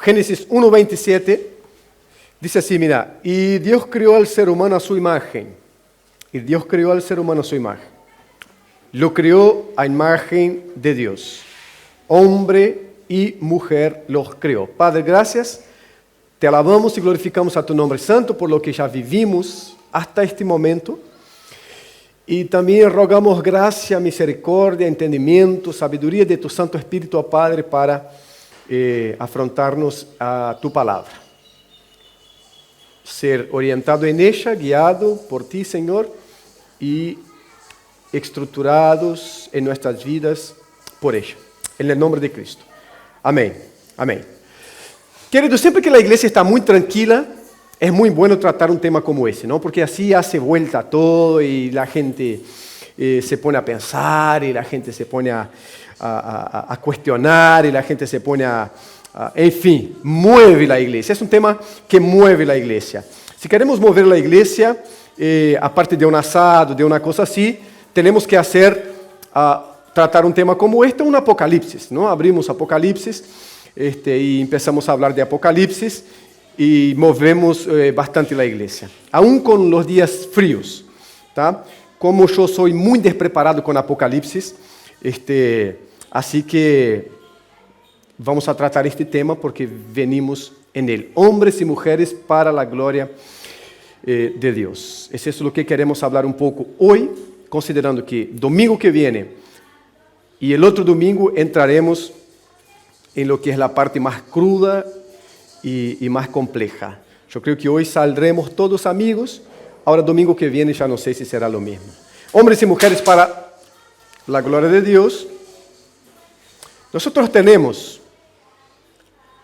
Génesis 1:27 dice así, mira, y Dios creó al ser humano a su imagen. Y Dios creó al ser humano a su imagen. Lo creó a imagen de Dios. Hombre y mujer los creó. Padre, gracias. Te alabamos y glorificamos a tu nombre santo por lo que ya vivimos hasta este momento. Y también rogamos gracia, misericordia, entendimiento, sabiduría de tu Santo Espíritu, Padre, para afrontarnos a tu palabra. Ser orientado en ella, guiado por ti, Señor, y estructurados en nuestras vidas por ella. En el nombre de Cristo. Amén. Amén. Querido, siempre que la iglesia está muy tranquila, es muy bueno tratar un tema como ese, ¿no? Porque así hace vuelta todo y la gente se pone a pensar y la gente se pone a cuestionar y la gente se pone en fin, mueve la iglesia. Es un tema que mueve la iglesia. Si queremos mover la iglesia, aparte de un asado, de una cosa así, tenemos que tratar un tema como este, un apocalipsis, ¿no? Abrimos Apocalipsis y empezamos a hablar de Apocalipsis y movemos bastante la iglesia, aún con los días fríos, ¿tá? Como yo soy muy despreparado con Apocalipsis, así que vamos a tratar este tema porque venimos en él, hombres y mujeres para la gloria de Dios. Es eso lo que queremos hablar un poco hoy, considerando que domingo que viene y el otro domingo entraremos en lo que es la parte más cruda y más compleja. Yo creo que hoy saldremos todos amigos, ahora domingo que viene ya no sé si será lo mismo. Hombres y mujeres para la gloria de Dios. Nosotros tenemos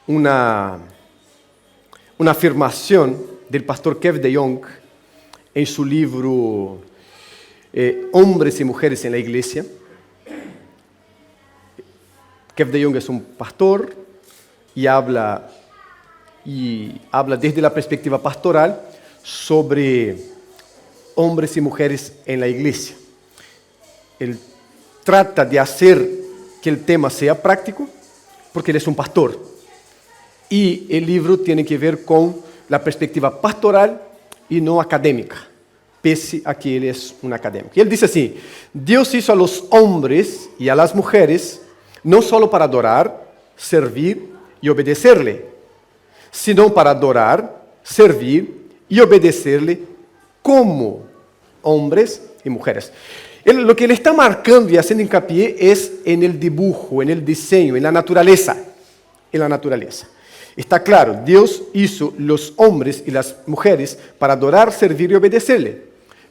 una afirmación del pastor Kev de Jong en su libro Hombres y Mujeres en la Iglesia. Kev de Jong es un pastor y habla desde la perspectiva pastoral sobre hombres y mujeres en la iglesia. Él trata de hacer que el tema sea práctico porque él es un pastor. Y el libro tiene que ver con la perspectiva pastoral y no académica, pese a que él es un académico. Y él dice así, Dios hizo a los hombres y a las mujeres no solo para adorar, servir y obedecerle, sino para adorar, servir y obedecerle como hombres y mujeres. Lo que él está marcando y haciendo hincapié es en el dibujo, en el diseño, en la naturaleza. En la naturaleza. Está claro, Dios hizo los hombres y las mujeres para adorar, servir y obedecerle.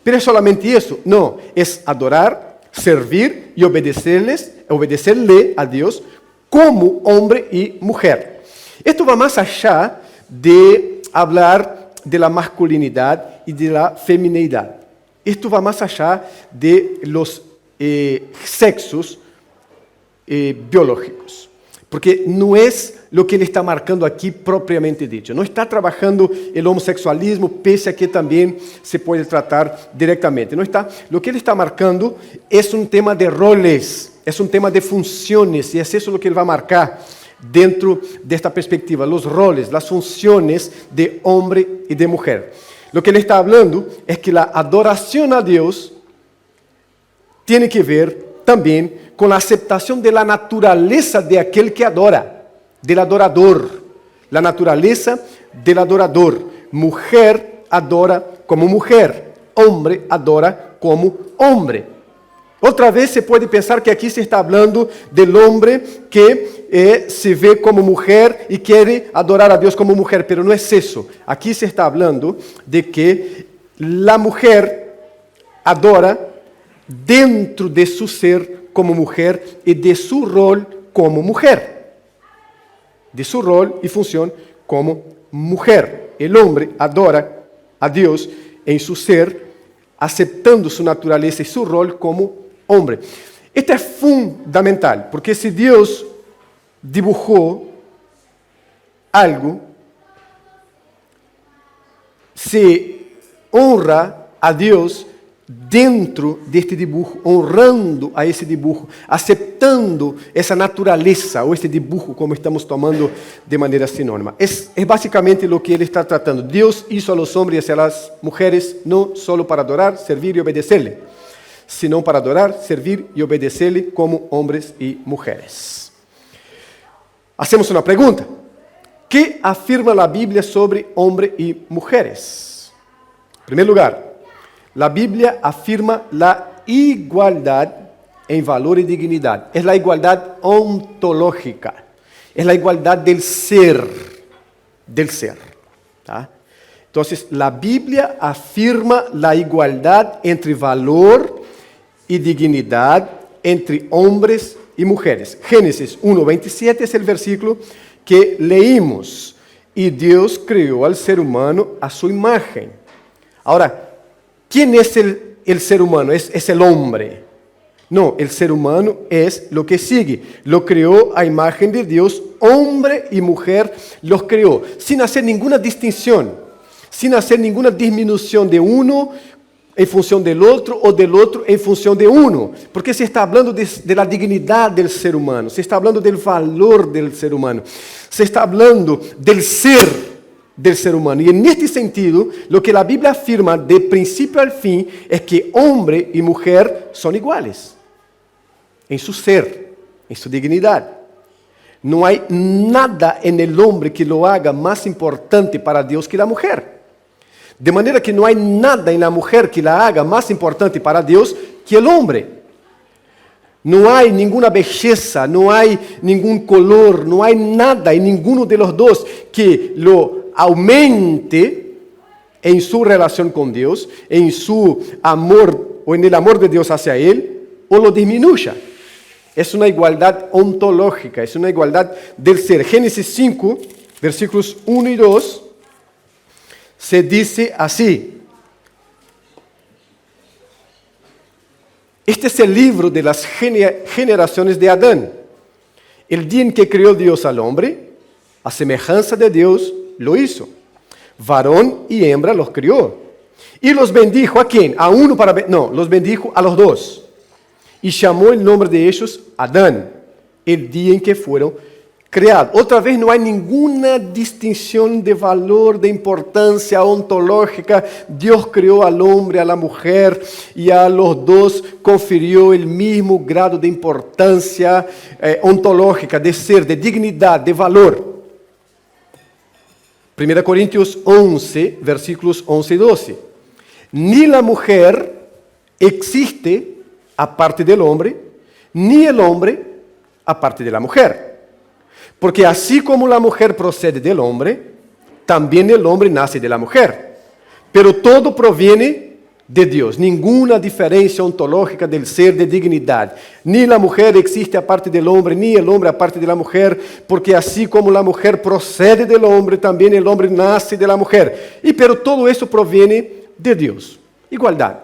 Pero es solamente eso. No, es adorar, servir y obedecerle a Dios como hombre y mujer. Esto va más allá de hablar de la masculinidad y de la feminidad. Esto va más allá de los sexos biológicos. Porque no es lo que él está marcando aquí propiamente dicho. No está trabajando el homosexualismo, pese a que también se puede tratar directamente. No está, lo que él está marcando es un tema de roles, es un tema de funciones, y es eso lo que él va a marcar dentro de esta perspectiva, los roles, las funciones de hombre y de mujer. Lo que él está hablando es que la adoración a Dios tiene que ver también con la aceptación de la naturaleza de aquel que adora, del adorador, la naturaleza del adorador. Mujer adora como mujer, hombre adora como hombre. Otra vez se puede pensar que aquí se está hablando del hombre que se ve como mujer y quiere adorar a Dios como mujer, pero no es eso. Aquí se está hablando de que la mujer adora dentro de su ser como mujer y de su rol como mujer. De su rol y función como mujer. El hombre adora a Dios en su ser, aceptando su naturaleza y su rol como hombre. Esto es fundamental, porque si Dios dibujó algo, se honra a Dios dentro deste dibujo, honrando a esse dibujo, aceptando essa natureza ou este dibujo como estamos tomando de maneira sinônima. É basicamente o que ele está tratando. Deus hizo a los hombres e a las mujeres não solo para adorar, servir e obedecer-lhe, sino para adorar, servir e obedecer-lhe como homens e mulheres. Hacemos uma pergunta. ¿Qué afirma la Biblia sobre hombres y mujeres? En primer lugar, la Biblia afirma la igualdad en valor y dignidad. Es la igualdad ontológica. Es la igualdad del ser. ¿Tá? Entonces, la Biblia afirma la igualdad entre valor y dignidad entre hombres y mujeres. Génesis 1:27 es el versículo que leímos. Y Dios creó al ser humano a su imagen. Ahora, ¿quién es el ser humano? ¿Es el hombre? No, el ser humano es lo que sigue. Lo creó a imagen de Dios, hombre y mujer los creó, sin hacer ninguna distinción, sin hacer ninguna disminución de uno en función del otro o del otro en función de uno, porque se está hablando de la dignidad del ser humano, se está hablando del valor del ser humano, se está hablando del ser humano. Y en este sentido, lo que la Biblia afirma de principio al fin es que hombre y mujer son iguales en su ser, en su dignidad. No hay nada en el hombre que lo haga más importante para Dios que la mujer. De maneira que não há nada na mulher que la haga mais importante para Deus que o homem. Não há nenhuma beleza, não há nenhum color, não há nada em nenhum de los dois que lo aumente em sua relação com Deus, em seu amor ou no amor de Deus hacia Ele, ou lo disminuya. É uma igualdade ontológica, é uma igualdade del ser. Gênesis 5, versículos 1 e 2. Se dice así. Este es el libro de las generaciones de Adán. El día en que creó Dios al hombre, a semejanza de Dios lo hizo. Varón y hembra los crió. Y los bendijo ¿a quién? A uno para... No, los bendijo a los dos. Y llamó el nombre de ellos Adán, el día en que fueron creado. Outra vez, não há nenhuma distinção de valor, de importância ontológica. Deus criou ao homem, à mulher, e a los dos conferiu o mesmo grado de importância ontológica, de ser, de dignidade, de valor. 1 Coríntios 11, versículos 11 e 12. Ni la mujer existe aparte del hombre, ni el hombre aparte de la mujer. Porque así como la mujer procede del hombre, también el hombre nace de la mujer. Pero todo proviene de Dios. Ninguna diferencia ontológica del ser, de dignidad. Ni la mujer existe aparte del hombre, ni el hombre aparte de la mujer. Porque así como la mujer procede del hombre, también el hombre nace de la mujer. Pero todo eso proviene de Dios. Igualdad,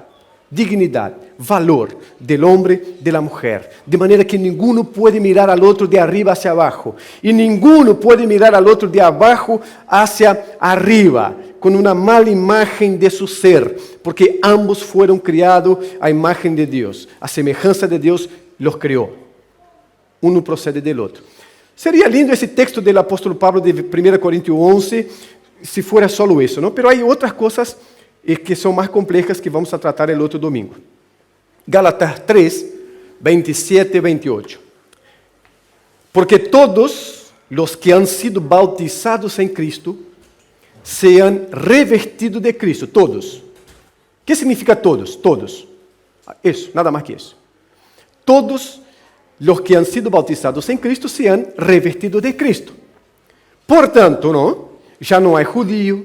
dignidad, valor del hombre, de la mujer, de manera que ninguno puede mirar al otro de arriba hacia abajo y ninguno puede mirar al otro de abajo hacia arriba con una mala imagen de su ser, porque ambos fueron criados a imagen de Dios, a semejanza de Dios los creó. Uno procede del otro. Sería lindo ese texto del apóstol Pablo de 1 Corintios 11 si fuera solo eso, ¿no? Pero hay otras cosas que son más complejas que vamos a tratar el otro domingo. Gálatas 3, 27 y 28. Porque todos los que han sido bautizados en Cristo se han revestido de Cristo. Todos. ¿Qué significa todos? Todos. Eso, nada más que eso. Todos los que han sido bautizados en Cristo se han revestido de Cristo. Por tanto, ¿no? Ya no hay judío,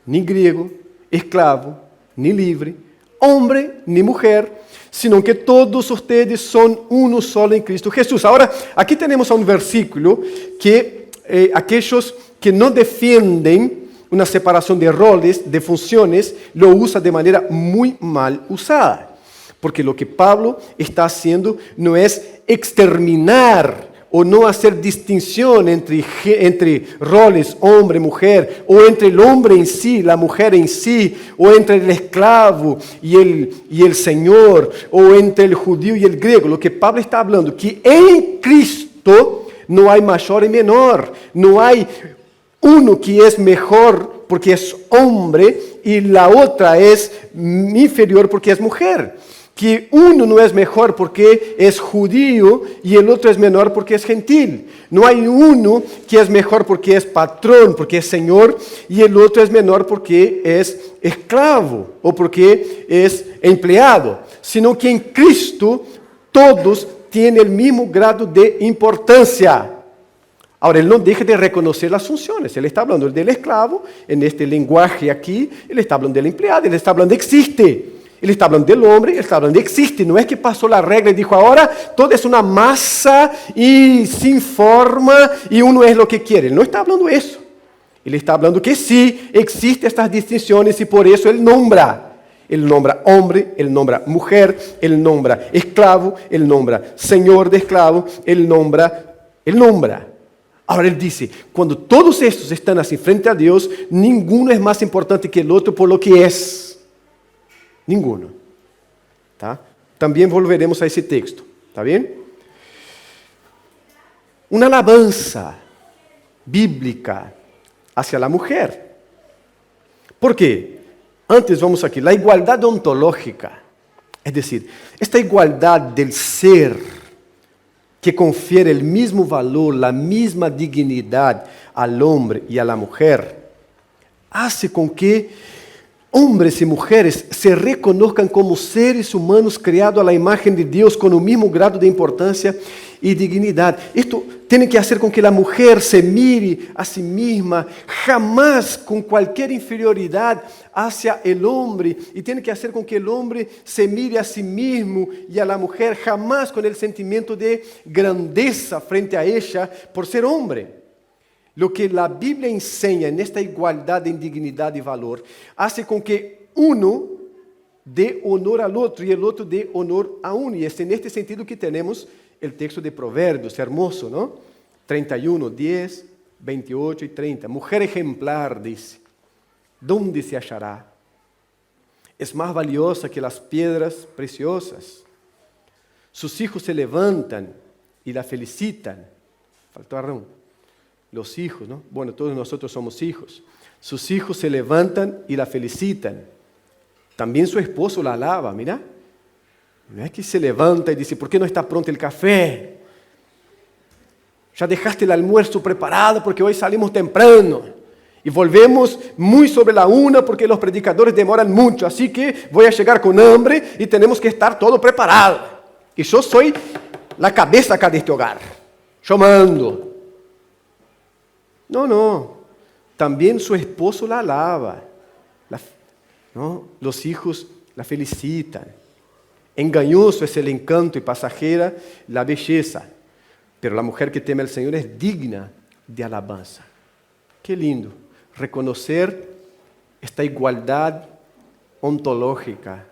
ni griego, esclavo, ni libre, hombre, ni mujer, sino que todos ustedes son uno solo en Cristo Jesús. Ahora, aquí tenemos un versículo que aquellos que no defienden una separación de roles, de funciones, lo usa de manera muy mal usada. Porque lo que Pablo está haciendo no es exterminar o no hacer distinción entre roles, hombre, mujer, o entre el hombre en sí, la mujer en sí, o entre el esclavo y el Señor, o entre el judío y el griego. Lo que Pablo está hablando, que en Cristo no hay mayor y menor, no hay uno que es mejor porque es hombre y la otra es inferior porque es mujer. Que uno no es mejor porque es judío y el otro es menor porque es gentil. No hay uno que es mejor porque es patrón, porque es señor, y el otro es menor porque es esclavo o porque es empleado. Sino que en Cristo todos tienen el mismo grado de importancia. Ahora, él no deja de reconocer las funciones. Él está hablando del esclavo, en este lenguaje aquí, él está hablando del empleado, él está hablando de existe. Ele está falando do homem, ele está falando de existe. Não é que passou a regra e dijo, agora todo é uma massa e sem forma e uno é o que quer. Ele não está falando isso. Ele está falando que sí, existen estas distinções e por isso ele nombra. Ele nombra homem, ele nombra mulher, ele nombra esclavo, ele nombra senhor de esclavo, ele nombra. Agora ele diz, quando todos estes estão assim frente a Deus, nenhum é mais importante que o outro por lo que é. Ninguno. ¿Tá? También volveremos a ese texto. ¿Está bien? Una alabanza bíblica hacia la mujer. ¿Por qué? Antes vamos aquí. La igualdad ontológica. Es decir, esta igualdad del ser que confiere el mismo valor, la misma dignidad al hombre y a la mujer, hace con que hombres y mujeres se reconozcan como seres humanos creados a la imagen de Dios con el mismo grado de importancia y dignidad. Esto tiene que hacer con que la mujer se mire a sí misma, jamás con cualquier inferioridad hacia el hombre, y tiene que hacer con que el hombre se mire a sí mismo y a la mujer jamás con el sentimiento de grandeza frente a ella por ser hombre. Lo que la Biblia enseña en esta igualdad de dignidad y valor hace con que uno dé honor al otro y el otro dé honor a uno. Y es en este sentido que tenemos el texto de Proverbios, hermoso, ¿no? 31, 10, 28 y 30. Mujer ejemplar, dice, ¿dónde se hallará? Es más valiosa que las piedras preciosas. Sus hijos se levantan y la felicitan. Faltó Arrón. Los hijos, ¿no? Bueno, todos nosotros somos hijos. Sus hijos se levantan y la felicitan. También su esposo la alaba, mira. No es que se levanta y dice, ¿por qué no está pronto el café? Ya dejaste el almuerzo preparado porque hoy salimos temprano. Y volvemos muy sobre la 1 porque los predicadores demoran mucho. Así que voy a llegar con hambre y tenemos que estar todo preparado. Y yo soy la cabeza acá de este hogar. Yo mando. No. También su esposo la alaba. ¿No? Los hijos la felicitan. Engañoso es el encanto y pasajera la belleza. Pero la mujer que teme al Señor es digna de alabanza. Qué lindo reconocer esta igualdad ontológica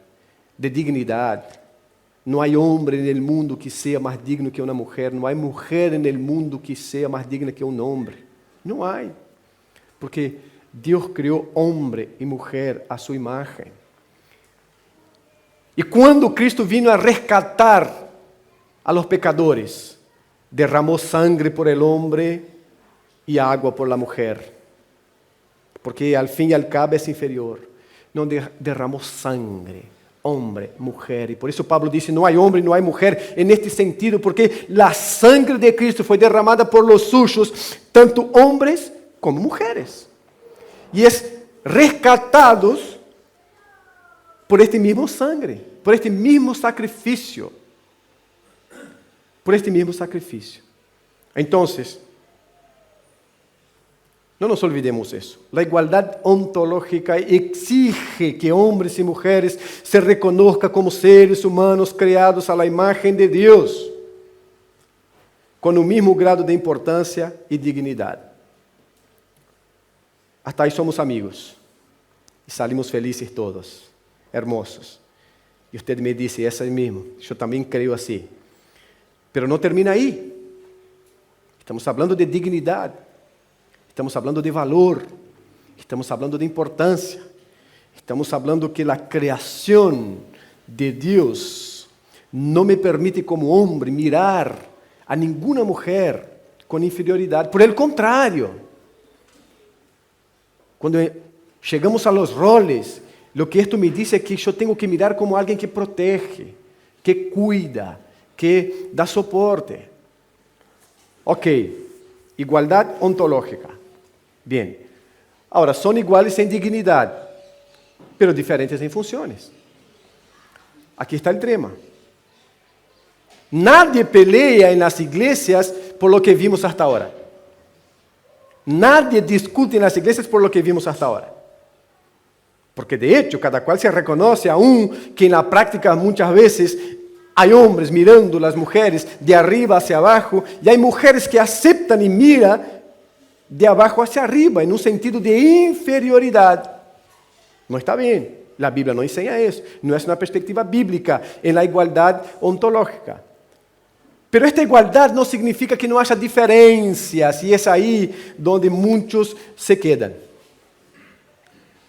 de dignidad. No hay hombre en el mundo que sea más digno que una mujer. No hay mujer en el mundo que sea más digna que un hombre. No hay, porque Dios creó hombre y mujer a su imagen. Y cuando Cristo vino a rescatar a los pecadores, derramó sangre por el hombre y agua por la mujer, porque al fin y al cabo es inferior. No, derramó sangre, hombre, mujer. Y por eso Pablo dice, no hay hombre, no hay mujer en este sentido, porque la sangre de Cristo fue derramada por los suyos, tanto hombres como mujeres. Y es rescatados por este mismo sangre, por este mismo sacrificio. Por este mismo sacrificio. Entonces, no nos olvidemos eso. La igualdad ontológica exige que hombres y mujeres se reconozcan como seres humanos creados a la imagen de Dios, con el mismo grado de importancia y dignidad. Hasta ahí somos amigos y salimos felices todos, hermosos. Y usted me dice, es así mismo, yo también creo así. Pero no termina ahí. Estamos hablando de dignidad. Estamos hablando de valor. Estamos hablando de importância. Estamos hablando que a criação de Deus não me permite como homem mirar a nenhuma mulher com inferioridade. Por el contrário, quando chegamos a los roles, lo que esto me diz é que eu tenho que mirar como alguém que protege, que cuida, que dá soporte. Ok, igualdade ontológica. Bem, agora, são iguais em dignidade, pero diferentes em funções. Aqui está o tema. Nadie pelea en las iglesias por lo que vimos hasta ahora. Nadie discute en las iglesias por lo que vimos hasta ahora. Porque de hecho, cada cual se reconoce aún que en la práctica muchas veces hay hombres mirando las mujeres de arriba hacia abajo y hay mujeres que aceptan y miran de abajo hacia arriba en un sentido de inferioridad. No está bien. La Biblia no enseña eso. No es una perspectiva bíblica en la igualdad ontológica. Pero esta igualdad no significa que no haya diferencias y es ahí donde muchos se quedan.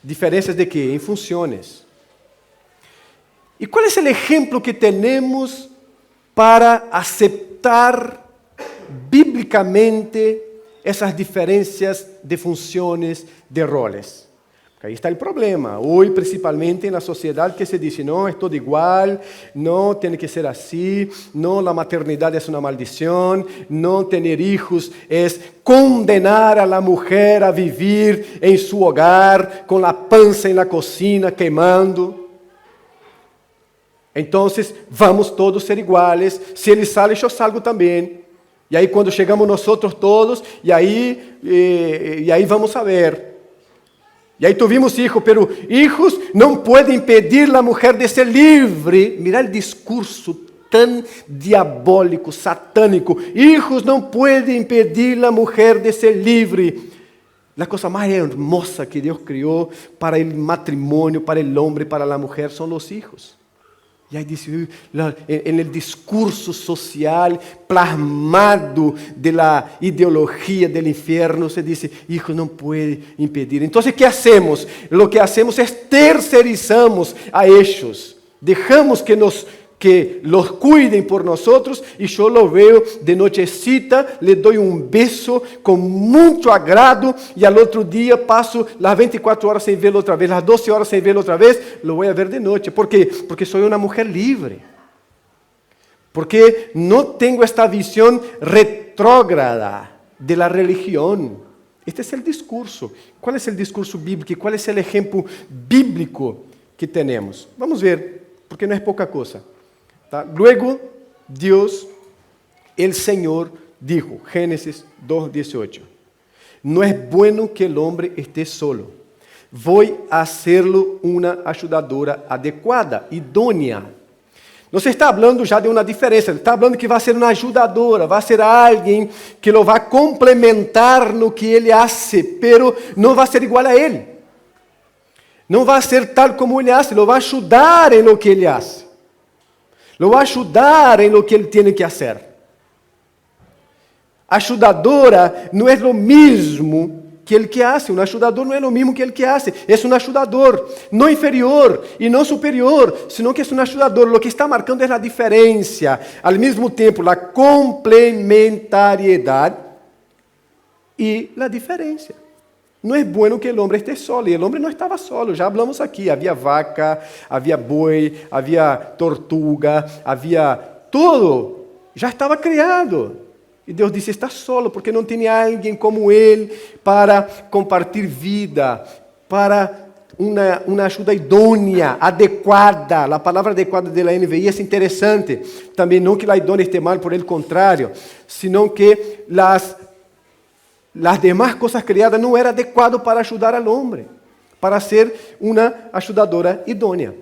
¿Diferencias de qué? En funciones. ¿Y cuál es el ejemplo que tenemos para aceptar bíblicamente esas diferencias de funciones, de roles? Porque ahí está el problema. Hoy, principalmente en la sociedad que se dice, no, es todo igual, no, tiene que ser así, no, la maternidad es una maldición, no tener hijos es condenar a la mujer a vivir en su hogar, con la panza en la cocina, quemando. Entonces, vamos todos ser iguales, si ele sale, yo salgo también. Y ahí cuando llegamos nosotros todos, y ahí vamos a ver. E aí tuvimos hijos, pero hijos não podem impedir a mulher de ser livre. Mira o discurso tão diabólico, satânico. Hijos não podem impedir a mulher de ser livre. A coisa mais hermosa que Deus criou para o matrimônio, para o homem, para a mulher, são os hijos. E aí diz, en el discurso social plasmado de la ideología del infierno, se dice, hijo no puede impedir. Entonces, ¿qué hacemos? Lo que hacemos es tercerizamos a ellos. Dejamos que los cuiden por nosotros y yo lo veo de nochecita, le doy un beso con mucho agrado y al otro día paso las 24 horas sin verlo otra vez, las 12 horas sin verlo otra vez, lo voy a ver de noche. ¿Por qué? Porque soy una mujer libre. Porque no tengo esta visión retrógrada de la religión. Este es el discurso. ¿Cuál es el discurso bíblico? ¿Cuál es el ejemplo bíblico que tenemos? Vamos a ver, porque no es poca cosa. Luego, Dios, el Señor, dijo, Génesis 2:18, no es bueno que el hombre esté solo. Voy a hacerlo una ayudadora adecuada, idónea. No se está hablando ya de una diferencia, está hablando que va a ser una ayudadora, va a ser alguien que lo va a complementar en lo que él hace, pero no va a ser igual a él. No va a ser tal como él hace, lo va a ayudar en lo que él hace. Lo va a ayudar en lo que él tiene que hacer. Ayudadora no es lo mismo que el que hace. Un ayudador no es lo mismo que el que hace. Es un ayudador, no inferior y no superior, sino que es un ayudador. Lo que está marcando es la diferencia. Al mismo tiempo, la complementariedad y la diferencia. No es bueno que el hombre esté solo, y el hombre no estaba solo, ya hablamos aquí, había vaca, había buey, había tortuga, había todo, ya estaba criado. Y Dios dice, está solo porque no tiene alguien como él para compartir vida, para una ayuda idónea, adecuada. La palabra adecuada de la NVI es interesante, también no que la idónea esté mal, por el contrario, sino que las demás cosas criadas no eran adecuadas para ayudar al hombre, para ser una ayudadora idónea.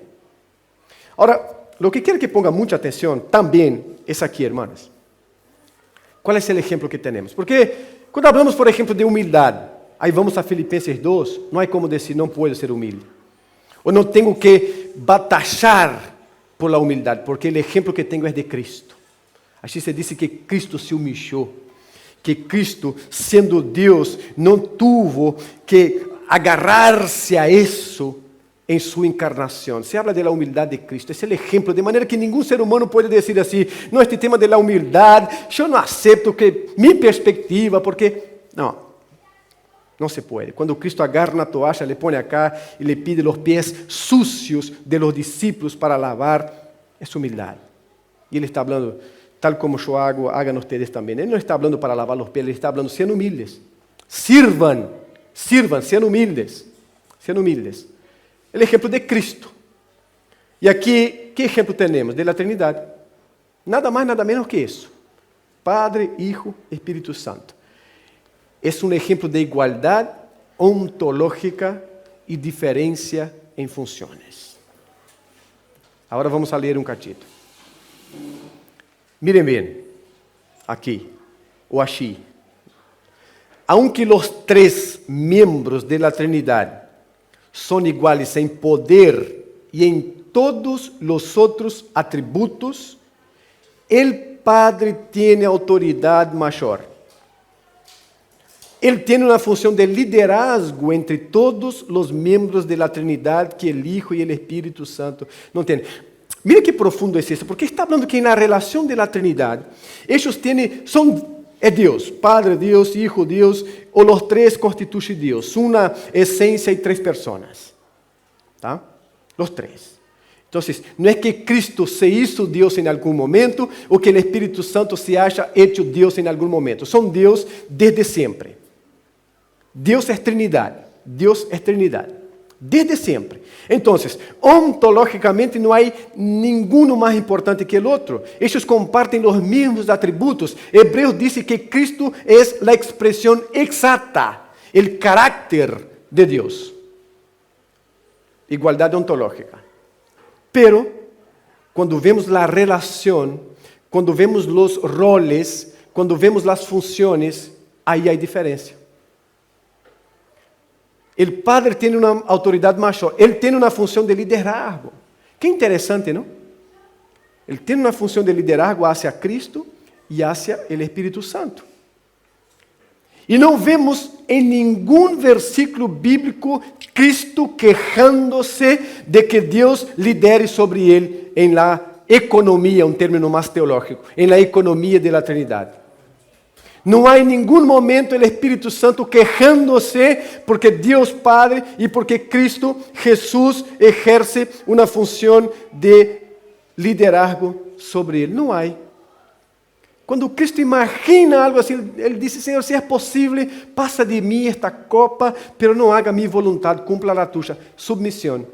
Ahora, lo que quiero que ponga mucha atención también es aquí, hermanos. ¿Cuál es el ejemplo que tenemos? Porque cuando hablamos, por ejemplo, de humildad, ahí vamos a Filipenses 2, no hay como decir, no puedo ser humilde. O no tengo que batallar por la humildad, porque el ejemplo que tengo es de Cristo. Así se dice que Cristo se humilló, que Cristo, sendo Deus, não tuvo que agarrar-se a isso em sua encarnação. Se habla de la humildade de Cristo, esse é o exemplo, de maneira que nenhum ser humano pode dizer assim, não, este tema de la humildade, eu não aceito que minha perspectiva, porque... Não se pode. Quando Cristo agarra na toalha, le põe acá e le pide os pés sucios de los discípulos para lavar, é humildade. E ele está falando, tal como eu hago, hagan ustedes também. Ele não está falando para lavar os pés, ele está falando, sejam humildes. Sirvan, sejam humildes. Sejam humildes. O exemplo de Cristo. E aqui, que exemplo temos? De la Trindade. Nada mais, nada menos que isso. Padre, Hijo, Espírito Santo. É um exemplo de igualdade ontológica e diferença em funções. Agora vamos a ler um cachito. Miren bem, aqui, ou aqui. Aunque os três membros de la Trinidade são iguais em poder e em todos os outros atributos, o Padre tem autoridade maior. Ele tem uma função de liderazgo entre todos os membros da Trindade que o Hijo e o Espírito Santo não têm. Mira que profundo é isso, porque está falando que na relação da Trindade, eles é Deus, Padre Deus, Hijo Deus, ou os três constituem Deus, uma essência e três pessoas. ¿Tá? Os três. Então, não é que Cristo se hizo Deus em algum momento, ou que o Espírito Santo se acha hecho Deus em algum momento. São Deus desde sempre. Deus é Trindade. Deus é Trindade. Desde sempre. Então, ontologicamente não há nenhum mais importante que o outro. Eles compartem os mesmos atributos. Hebreus diz que Cristo é a expressão exata, o caráter de Deus. Igualdade ontológica. Pero, quando vemos a relação, quando vemos os roles, quando vemos as funções, aí há diferença. O Padre tem uma autoridade maior. Ele tem uma função de liderazgo. Que interessante, não? Ele tem uma função de liderazgo hacia Cristo e hacia o Espírito Santo. E não vemos em nenhum versículo bíblico Cristo quejando-se de que Deus lidere sobre ele em la economia, um término mais teológico, em la economia da Trindade. Não há em nenhum momento o Espírito Santo quejando-se porque Deus Padre e porque Cristo Jesus exerce uma função de liderazgo sobre ele. Não há. Quando Cristo imagina algo assim, ele diz, Senhor, se é possível, passa de mim esta copa, pero não haga minha vontade, cumpla a tua. Submissão.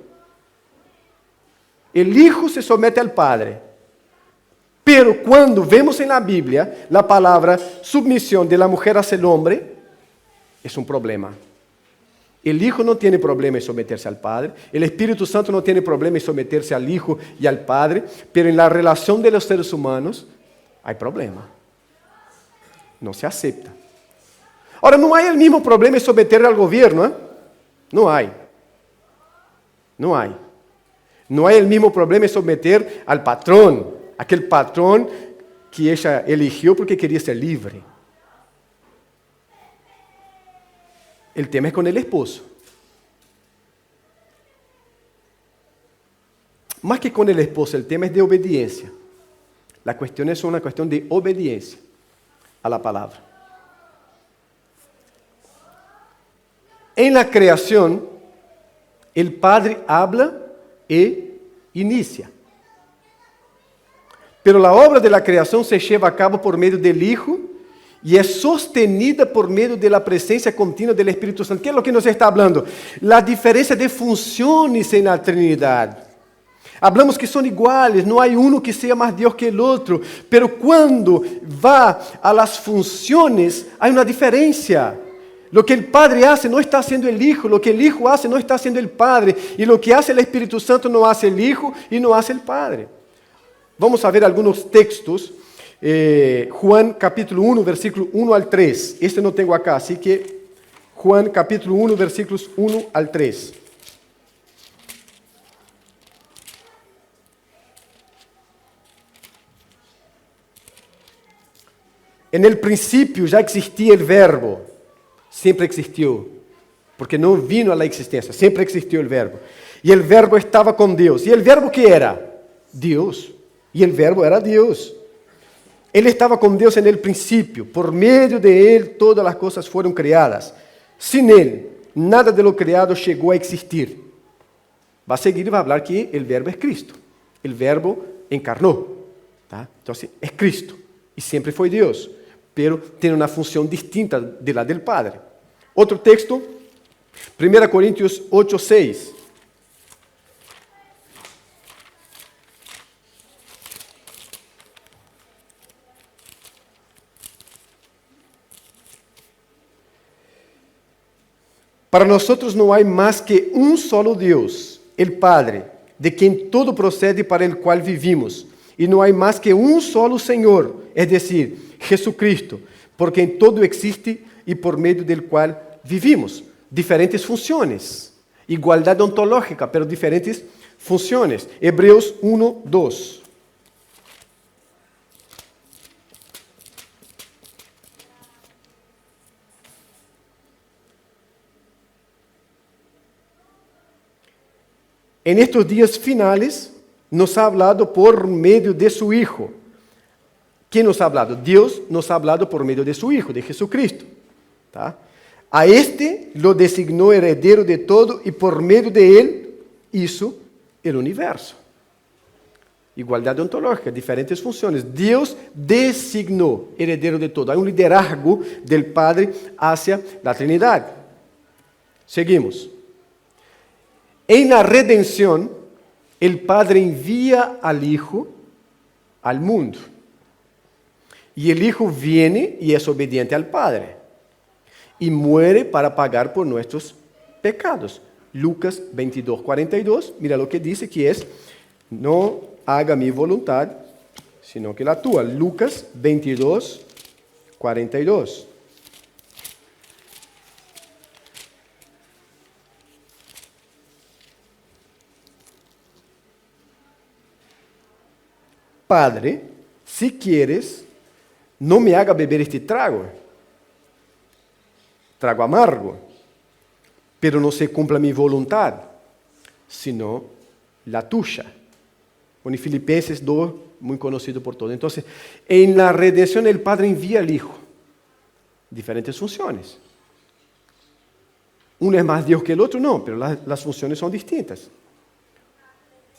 O Hijo se somete ao Padre. Pero quando vemos na Bíblia a palavra submissão de la mujer hacia el hombre, é um problema. O Hijo não tem problema em someter-se ao Padre, o Espírito Santo não tem problema em someter-se ao Hijo e ao Padre, pero em la relação de los seres humanos, há problema. Não se aceita. Ora, não há o mesmo problema em someter ao governo, ¿eh? Não há. Não há. Não há o mesmo problema em someter ao patrão, aquele patrão que ella eligiu porque queria ser livre. O tema é com o esposo. Mais que com o esposo, o tema é de obediência. A questão é uma questão de obediência a la palavra. Em la creação, o Padre habla e inicia. Pero a obra de la creação se lleva a cabo por meio del Hijo e é sostenida por meio de la presença contínua do Espírito Santo. Que é o que nos está falando? A diferença de funções na Trindade. Hablamos que são iguais, não há um que seja mais Deus que o outro, pero quando va a las funções, há uma diferença. Lo que el Padre hace no está haciendo el Hijo, lo que el Hijo hace no está haciendo el Padre, y lo que hace el Espíritu Santo no hace el Hijo y no hace el Padre. Vamos a ver algunos textos. Juan capítulo 1, versículo 1 al 3. Este no tengo acá, así que Juan capítulo 1, versículos 1 al 3. O En el principio ya existía el verbo, siempre existió, porque no vino a la existencia, siempre existió el verbo. Y el verbo estaba con Dios. ¿Y el verbo qué era? Dios. Y el verbo era Dios. Él estaba con Dios en el principio. Por medio de Él todas las cosas fueron creadas. Sin Él, nada de lo creado llegó a existir. Va a seguir y va a hablar que el verbo es Cristo. El verbo encarnó. ¿Tá? Entonces, es Cristo. Y siempre fue Dios. Pero tiene una función distinta de la del Padre. Otro texto, 1 Corintios 8:6. Para nosotros no hay más que un solo Dios, el Padre, de quien todo procede y para el cual vivimos. Y no hay más que un solo Señor, es decir, Jesucristo, por quien todo existe y por medio del cual vivimos. Diferentes funciones, igualdad ontológica, pero diferentes funciones. Hebreos 1:2. En estos días finales nos ha hablado por medio de su Hijo. ¿Quién nos ha hablado? Dios nos ha hablado por medio de su Hijo, de Jesucristo. ¿Tá? A este lo designó heredero de todo y por medio de él hizo el universo. Igualdad ontológica, diferentes funciones. Dios designó heredero de todo. Hay un liderazgo del Padre hacia la Trinidad. Seguimos. En la redención, el Padre envía al Hijo al mundo. Y el Hijo viene y es obediente al Padre. Y muere para pagar por nuestros pecados. Lucas 22:42, mira lo que dice, que es, no haga mi voluntad, sino que la tua. Lucas 22:42. Padre, si quieres, no me haga beber este trago amargo, pero no se cumpla mi voluntad, sino la tuya. Bueno, y Filipenses 2, muy conocido por todos. Entonces, en la redención el Padre envía al Hijo. Diferentes funciones. Uno es más Dios que el otro, no, pero las funciones son distintas.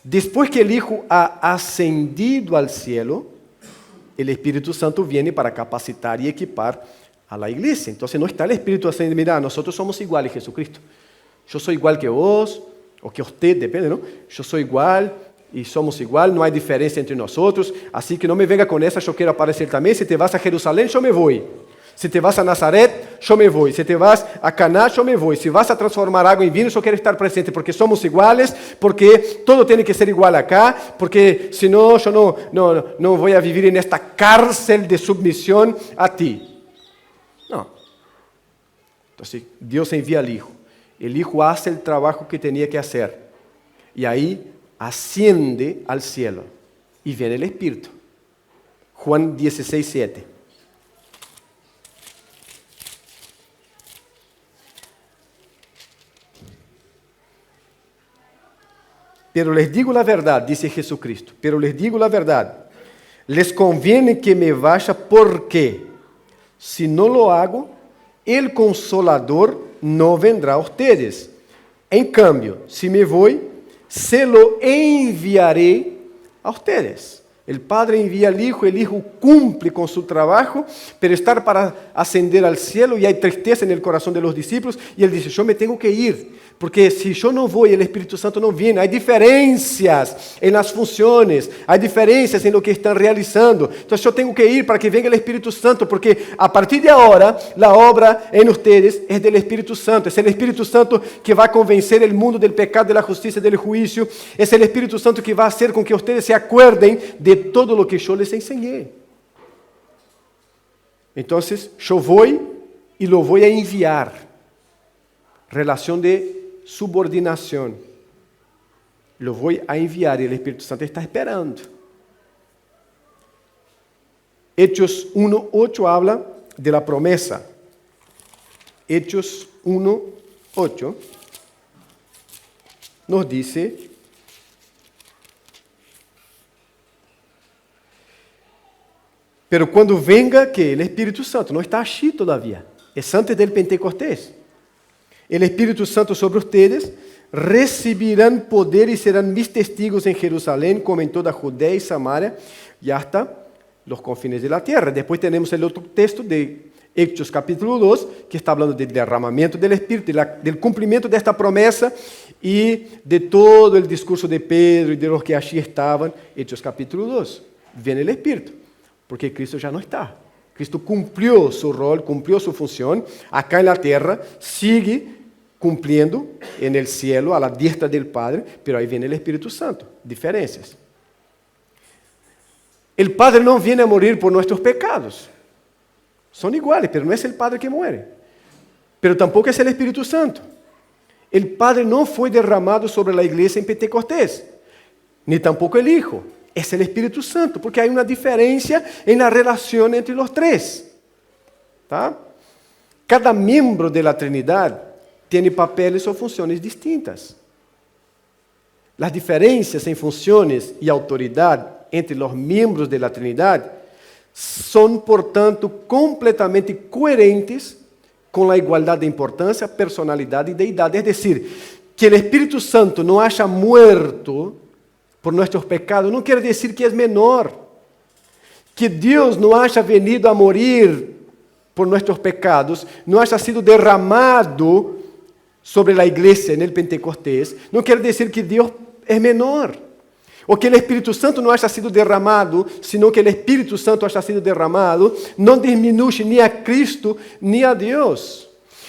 Después que el Hijo ha ascendido al cielo, el Espíritu Santo viene para capacitar y equipar a la iglesia. Entonces no está el Espíritu ascendido, mira, nosotros somos iguales, Jesucristo. Yo soy igual que vos, o que usted, depende, ¿no? Yo soy igual y somos igual, no hay diferencia entre nosotros, así que no me venga con esa, yo quiero aparecer también. Si te vas a Jerusalén, yo me voy. Si te vas a Nazaret, yo me voy. Si te vas a Caná, yo me voy. Si vas a transformar agua en vino, yo quiero estar presente, porque somos iguales, porque todo tiene que ser igual acá, porque si no, yo no voy a vivir en esta cárcel de submisión a ti. No. Entonces, Dios envía al Hijo. El Hijo hace el trabajo que tenía que hacer. Y ahí asciende al cielo. Y viene el Espíritu. Juan 16:7. Pero les digo la verdad, dice Jesucristo, pero les digo la verdad, les conviene que me vaya porque, si no lo hago, el Consolador no vendrá a ustedes. En cambio, si me voy, se lo enviaré a ustedes. El Padre envía al Hijo, el Hijo cumple con su trabajo, pero estar para ascender al cielo y hay tristeza en el corazón de los discípulos y Él dice, yo me tengo que ir, porque si yo no voy, el Espíritu Santo no viene. Hay diferencias en las funciones, hay diferencias en lo que están realizando. Entonces yo tengo que ir para que venga el Espíritu Santo, porque a partir de ahora la obra en ustedes es del Espíritu Santo. Es el Espíritu Santo que va a convencer el mundo del pecado, de la justicia, del juicio. Es el Espíritu Santo que va a hacer con que ustedes se acuerden de todo lo que yo les enseñé. Entonces yo voy y lo voy a enviar. Relación de subordinación. Lo voy a enviar y el Espíritu Santo está esperando. Hechos 1:8 habla de la promesa. Hechos 1:8 nos dice: pero quando venga que el Espírito Santo, não está allí todavía, es antes del Pentecostés, el Espírito Santo sobre ustedes, recibirán poder y serán mis testigos en Jerusalén, como en toda Judea y Samaria, y hasta los confines de la tierra. Después tenemos el otro texto de Hechos capítulo 2, que está hablando del derramamiento del Espíritu, del cumplimiento de esta promesa y de todo el discurso de Pedro y de los que allí estaban. Hechos capítulo 2. Viene el Espíritu, porque Cristo ya no está. Cristo cumplió su rol, cumplió su función acá en la tierra, sigue cumpliendo en el cielo, a la diestra del Padre, pero ahí viene el Espíritu Santo. Diferencias. El Padre no viene a morir por nuestros pecados. Son iguales, pero no es el Padre que muere. Pero tampoco es el Espíritu Santo. El Padre no fue derramado sobre la iglesia en Pentecostés, ni tampoco el Hijo. Es el Espíritu Santo, porque hay una diferencia en la relación entre los tres. ¿Tá? Cada miembro de la Trinidad tiene papeles o funciones distintas. Las diferencias en funciones y autoridad entre los miembros de la Trinidad son, por tanto, completamente coherentes con la igualdad de importancia, personalidad y deidad. Es decir, que el Espíritu Santo no haya muerto por nuestros pecados no quiere decir que es menor. Que Dios no haya venido a morir por nuestros pecados, no haya sido derramado sobre la iglesia en el Pentecostés, no quiere decir que Dios es menor. O que el Espíritu Santo no haya sido derramado, sino que el Espíritu Santo haya sido derramado, no disminuye ni a Cristo ni a Dios.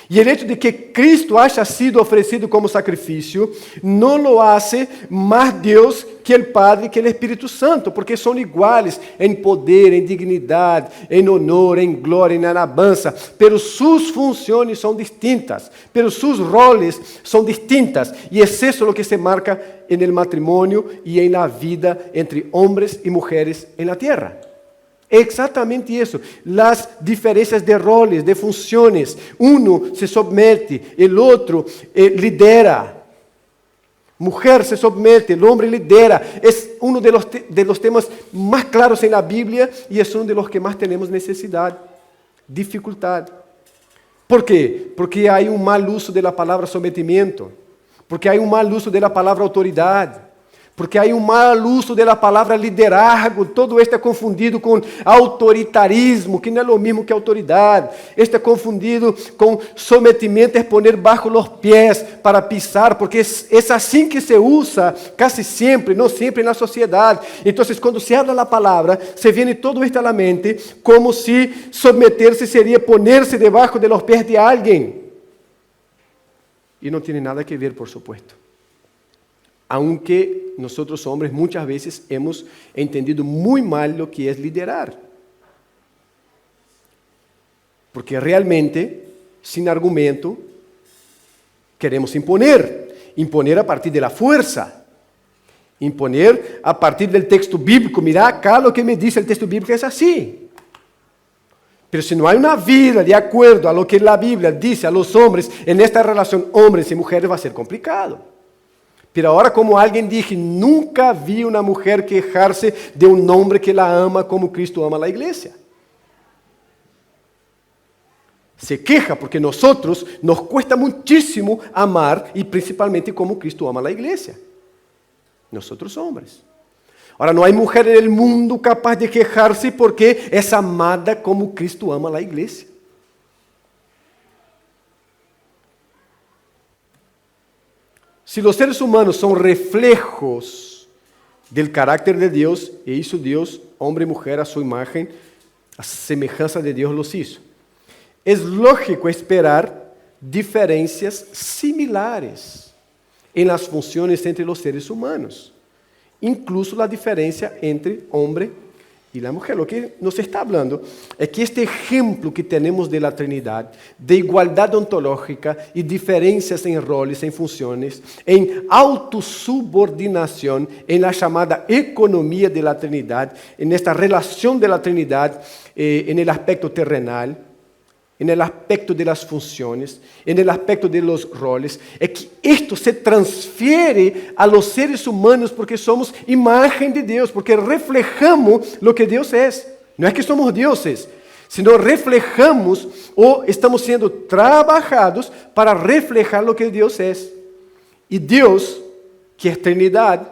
Y el hecho de que Cristo haya sido ofrecido como sacrificio no lo hace más Dios que el Padre, que el Espíritu Santo, porque son iguales en poder, en dignidad, en honor, en gloria, en alabanza, pero sus funciones son distintas, pero sus roles son distintas, y es eso lo que se marca en el matrimonio y en la vida entre hombres y mujeres en la tierra. Exactamente eso, las diferencias de roles, de funciones. Uno se somete, el otro lidera. Mujer se somete, el hombre lidera. Es uno de los temas más claros en la Biblia y es uno de los que más tenemos necesidad, dificultad. ¿Por qué? Porque hay un mal uso de la palabra sometimiento, porque hay un mal uso de la palabra autoridad, porque hay un mal uso de la palabra liderazgo. Todo está confundido con autoritarismo, que no es lo mismo que autoridad. Está confundido con sometimiento, es poner bajo los pies para pisar, porque es así que se usa casi siempre, no siempre en la sociedad. Entonces, cuando se habla la palabra, se viene todo esto a la mente, como si someterse sería ponerse debajo de los pies de alguien. Y no tiene nada que ver, por supuesto. Aunque nosotros hombres muchas veces hemos entendido muy mal lo que es liderar. Porque realmente, sin argumento, queremos imponer a partir de la fuerza, imponer a partir del texto bíblico. Mira acá lo que me dice el texto bíblico, es así. Pero si no hay una vida de acuerdo a lo que la Biblia dice a los hombres en esta relación hombres y mujeres, va a ser complicado. Pero ahora, como alguien dijo, nunca vi una mujer quejarse de un hombre que la ama como Cristo ama a la iglesia. Se queja porque nosotros nos cuesta muchísimo amar y principalmente como Cristo ama a la iglesia. Nosotros hombres. Ahora, no hay mujer en el mundo capaz de quejarse porque es amada como Cristo ama a la iglesia. Si los seres humanos son reflejos del carácter de Dios, e hizo Dios, hombre y mujer, a su imagen, a semejanza de Dios los hizo, es lógico esperar diferencias similares en las funciones entre los seres humanos, incluso la diferencia entre hombre y la mujer. Lo que nos está hablando es que este ejemplo que tenemos de la Trinidad, de igualdad ontológica y diferencias en roles, en funciones, en autosubordinación, en la llamada economía de la Trinidad, en esta relación de la Trinidad en el aspecto terrenal, en el aspecto de las funciones, en el aspecto de los roles, es que esto se transfiere a los seres humanos porque somos imagen de Dios, porque reflejamos lo que Dios es. No es que somos dioses, sino reflejamos o estamos siendo trabajados para reflejar lo que Dios es. Y Dios, que es Trinidad,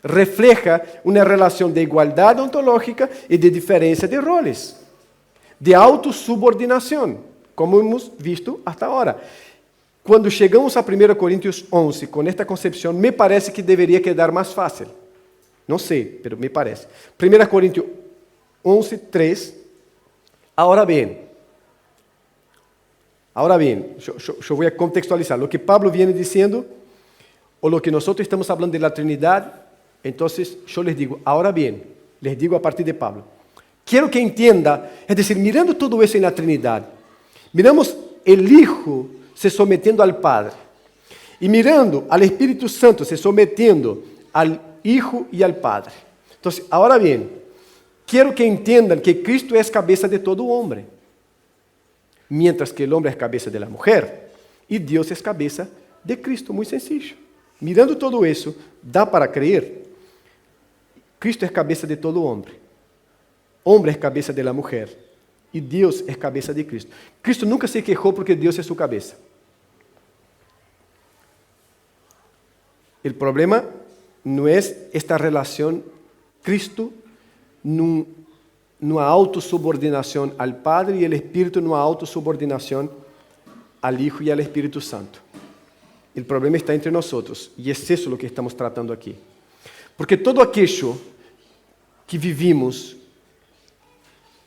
refleja una relación de igualdad ontológica y de diferencia de roles, de autosubordinación, como hemos visto hasta ahora. Cuando chegamos a 1 Coríntios 11, com esta concepção, me parece que deveria quedar mais fácil. Não sei, mas me parece. 1 Coríntios 11, 3. Ahora bien, yo voy a contextualizar. Lo que Pablo viene diciendo, o lo que nosotros estamos hablando de la Trinidad, entonces yo les digo, ahora bien, les digo a partir de Pablo. Quiero que entienda, es decir, mirando todo eso en la Trinidad, miramos el Hijo se sometiendo al Padre, y mirando al Espíritu Santo se sometiendo al Hijo y al Padre. Entonces, ahora bien, quiero que entiendan que Cristo es cabeza de todo hombre, mientras que el hombre es cabeza de la mujer, y Dios es cabeza de Cristo, muy sencillo. Mirando todo eso, dá para creer. Cristo es cabeza de todo hombre. Hombre es cabeza de la mujer y Dios es cabeza de Cristo. Cristo nunca se quejó porque Dios es su cabeza. El problema no es esta relación Cristo numa autosubordinación al Padre y el Espíritu numa autosubordinación al Hijo y al Espíritu Santo. El problema está entre nosotros y es eso lo que estamos tratando aquí. Porque todo aquello que vivimos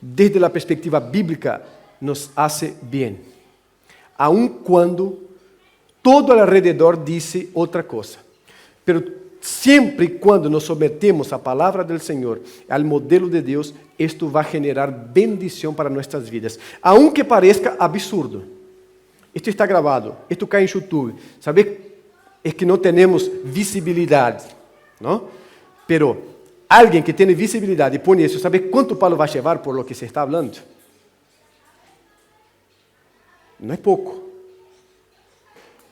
desde la perspectiva bíblica nos hace bien, aun cuando todo alrededor dice otra cosa. Pero siempre y cuando nos sometemos a la palabra del Señor, al modelo de Dios, esto va a generar bendición para nuestras vidas, aunque parezca absurdo. Esto está grabado, esto cae en YouTube. ¿Sabe? Es que no tenemos visibilidad, ¿no? Pero alguien que tiene visibilidad y pone eso, ¿sabe cuánto palo va a llevar por lo que se está hablando? No es poco.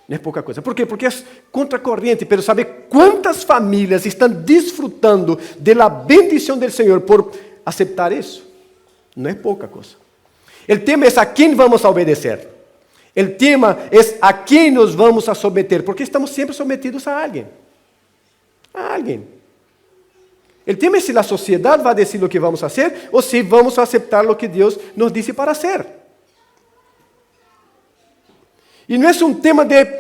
No es poca cosa. ¿Por qué? Porque es contracorriente, pero ¿sabe cuántas familias están disfrutando de la bendición del Señor por aceptar eso? No es poca cosa. El tema es a quién vamos a obedecer. El tema es a quién nos vamos a someter, porque estamos siempre sometidos a alguien. A alguien. El tema es si la sociedad va a decir lo que vamos a hacer o si vamos a aceptar lo que Dios nos dice para hacer. Y no es un tema de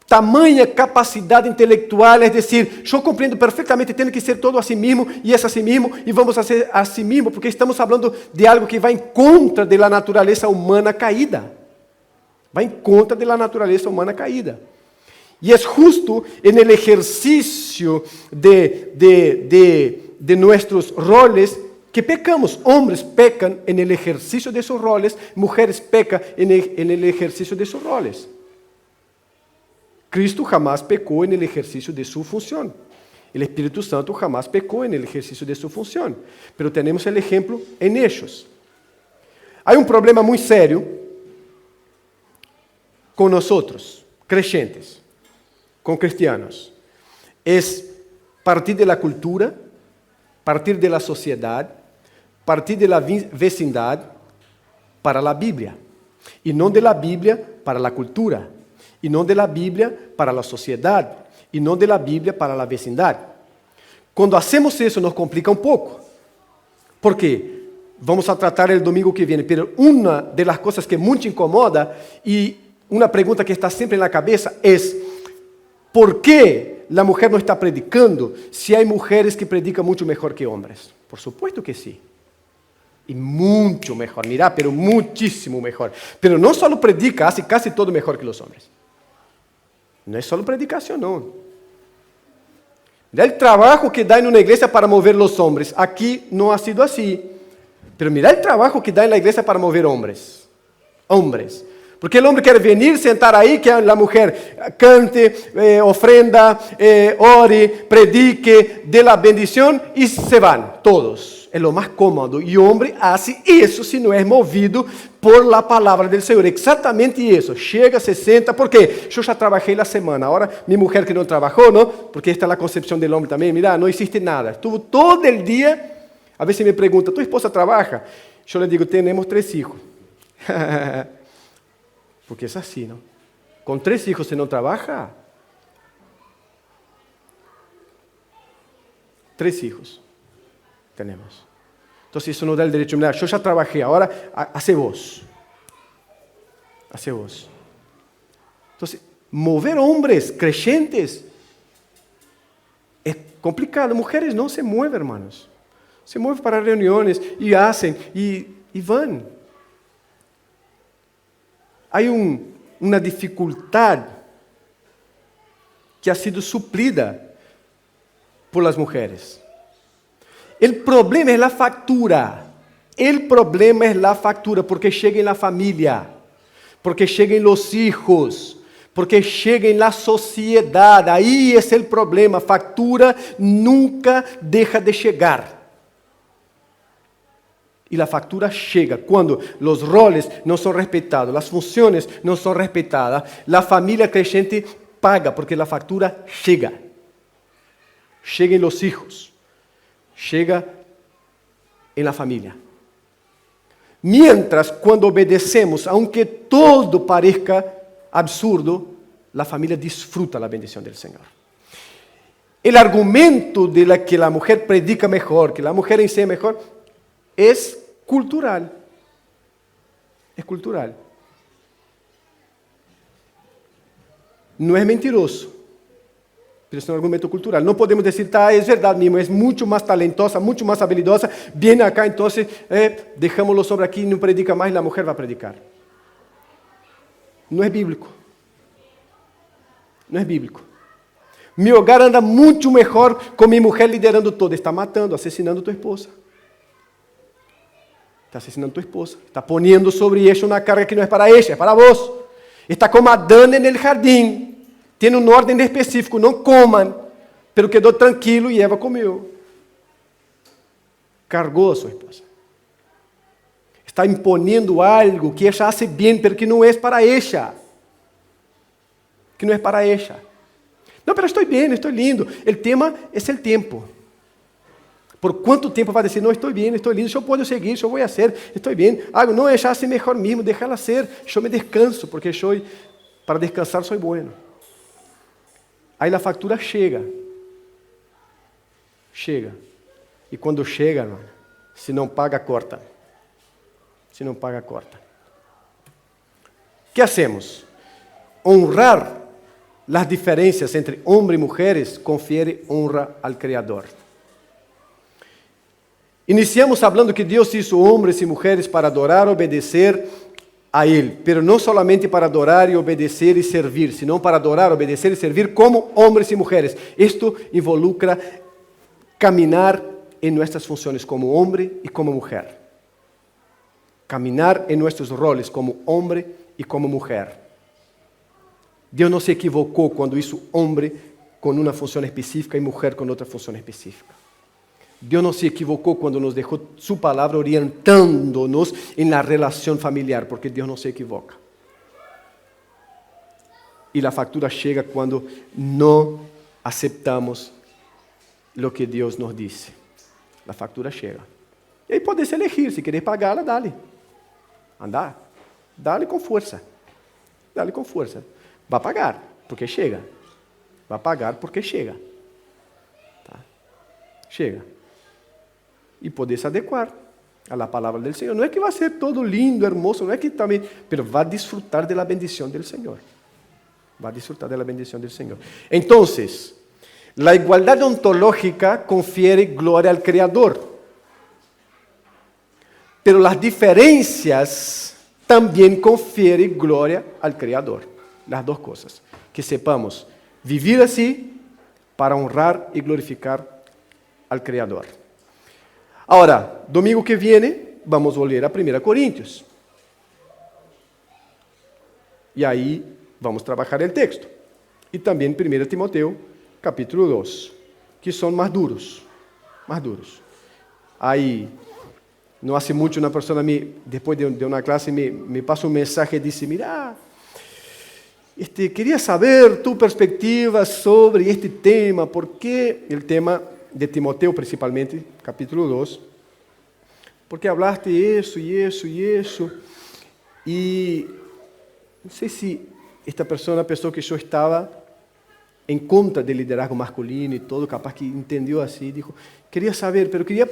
tamanha capacidad intelectual, es decir, yo comprendo perfectamente, tiene que ser todo a sí mismo y es a sí mismo y vamos a hacer a sí mismo, porque estamos hablando de algo que va en contra de la naturaleza humana caída. Va en contra de la naturaleza humana caída. Y es justo en el ejercicio de nuestros roles que pecamos. Hombres pecan en el ejercicio de sus roles, mujeres pecan en el ejercicio de sus roles. Cristo jamás pecó en el ejercicio de su función. El Espíritu Santo jamás pecó en el ejercicio de su función. Pero tenemos el ejemplo en ellos. Hay un problema muy serio con nosotros, creyentes, con cristianos. Es partir de la cultura, partir de la sociedad, partir de la vecindad para la Biblia. Y no de la Biblia para la cultura. Y no de la Biblia para la sociedad. Y no de la Biblia para la vecindad. Cuando hacemos eso nos complica un poco. ¿Por qué? Vamos a tratar el domingo que viene. Pero una de las cosas que mucho incomoda y una pregunta que está siempre en la cabeza es ¿por qué la mujer no está predicando si hay mujeres que predican mucho mejor que hombres? Por supuesto que sí. Y mucho mejor, mira, pero muchísimo mejor. Pero no solo predica, hace casi todo mejor que los hombres. No es solo predicación, no. Mira el trabajo que da en una iglesia para mover los hombres. Aquí no ha sido así. Pero mira el trabajo que da en la iglesia para mover hombres. Hombres. Porque el hombre quiere venir, sentar ahí, que la mujer cante, ofrenda, ore, predique, dé la bendición y se van todos. Es lo más cómodo. Y el hombre hace eso si no es movido por la palabra del Señor. Exactamente eso. Chega, se senta. ¿Por qué? Yo ya trabajé la semana. Ahora mi mujer que no trabajó, ¿no? Porque esta es la concepción del hombre también. Mira, no hiciste nada. Estuvo todo el día. A veces me pregunta, ¿tu esposa trabaja? Yo le digo, tenemos 3 hijos. Porque es así, ¿no? Con 3 hijos se no trabaja. 3 hijos tenemos. Entonces eso nos da el derecho. Mira, yo ya trabajé, ahora hace vos. Hace vos. Entonces, mover hombres creyentes es complicado. Mujeres no se mueven, hermanos. Se mueven para reuniones y hacen y van. Hay una dificultad que ha sido suplida por las mujeres. El problema es la factura. El problema es la factura porque llega en la familia, porque llega en los hijos, porque llega en la sociedad. Ahí es el problema. Factura nunca deja de llegar. Y la factura llega cuando los roles no son respetados, las funciones no son respetadas, la familia creyente paga porque la factura llega. Llega en los hijos, llega en la familia. Mientras cuando obedecemos, aunque todo parezca absurdo, la familia disfruta la bendición del Señor. El argumento de que la mujer predica mejor, que la mujer enseña mejor, es cultural. Es cultural. No es mentiroso, pero es un argumento cultural. No podemos decir, es verdad mismo, es mucho más talentosa, mucho más habilidosa, viene acá, entonces dejamos los hombres aquí, no predica más y la mujer va a predicar. No es bíblico. No es bíblico. Mi hogar anda mucho mejor con mi mujer liderando todo. Está matando, asesinando a tu esposa. Está asesinando a tu esposa. Está poniendo sobre ella una carga que no es para ella, es para vos. Está como Adán en el jardín. Tiene un orden específico, no coman. Pero quedó tranquilo y Eva comió. Cargó a su esposa. Está imponiendo algo que ella hace bien, pero que no es para ella. Que no es para ella. No, pero estoy bien, estoy lindo. El tema es el tiempo. ¿Por cuánto tiempo va a decir, no, estoy bien, estoy lindo, yo puedo seguir, yo voy a hacer, estoy bien? Algo, no, ella hace mejor mismo, déjala hacer, yo me descanso, porque para descansar soy bueno. Aí a factura chega. Chega. E quando chega, irmão, se não paga, corta. Se não paga, corta. O que hacemos? Honrar as diferenças entre homens e mulheres confiere honra al Criador. Iniciamos falando que Deus hizo homens e mulheres para adorar, obedecer a Él, pero no solamente para adorar y obedecer y servir, sino para adorar, obedecer y servir como hombres y mujeres. Esto involucra caminar en nuestras funciones como hombre y como mujer. Caminar en nuestros roles como hombre y como mujer. Dios no se equivocó cuando hizo hombre con una función específica y mujer con otra función específica. Dios no se equivocó cuando nos dejó su palabra orientándonos en la relación familiar, porque Dios no se equivoca. Y la factura llega cuando no aceptamos lo que Dios nos dice. La factura llega. Y ahí puedes elegir, si quieres pagarla, dale. Anda, dale con fuerza. Dale con fuerza. Va a pagar, porque llega. Va a pagar porque llega. Tá? Chega. E poder se adequar a la palavra del Senhor. Não é que vai ser todo lindo, hermoso, não é que também, pero vai disfrutar de la bendición del Senhor. Vai disfrutar de la bendición del Senhor. Entonces, la igualdad ontológica confiere gloria al Creador. Pero las diferencias también confieren gloria al Creador. Las dos cosas. Que sepamos vivir así para honrar y glorificar al Creador. Ahora, domingo que viene, vamos a ler a 1 Corintios. E aí, vamos trabalhar o texto. E também 1 Timoteo, capítulo 2, que são mais duros. Mais duros. Aí, não hace muito, uma pessoa, depois de uma classe, me passa mensagem e disse, mira, queria saber tu perspectiva sobre este tema, porque o tema de Timoteo, principalmente, capítulo 2, porque hablaste isso e isso e isso, e não sei se esta pessoa pensou que eu estava em contra do liderazgo masculino e todo, capaz que entendeu assim, e disse, queria saber, pero queria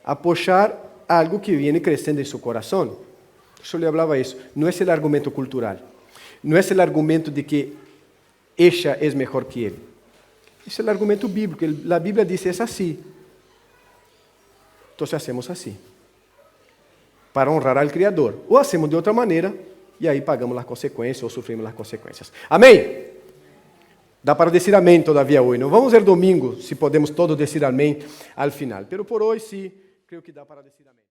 apoiar algo que viene crescendo em seu coração. Eu lhe falava isso, não é o argumento cultural, não é o argumento de que ella é melhor que ele. Esse é o argumento bíblico, a Bíblia diz, é assim. Então, hacemos assim, para honrar ao Criador. Ou hacemos de outra maneira, e aí pagamos as consequências, ou sofremos as consequências. Amém? Dá para dizer amém todavia hoje. Não vamos ver domingo, se podemos todos dizer amém ao final. Pero por hoje, sim, creio que dá para dizer amém.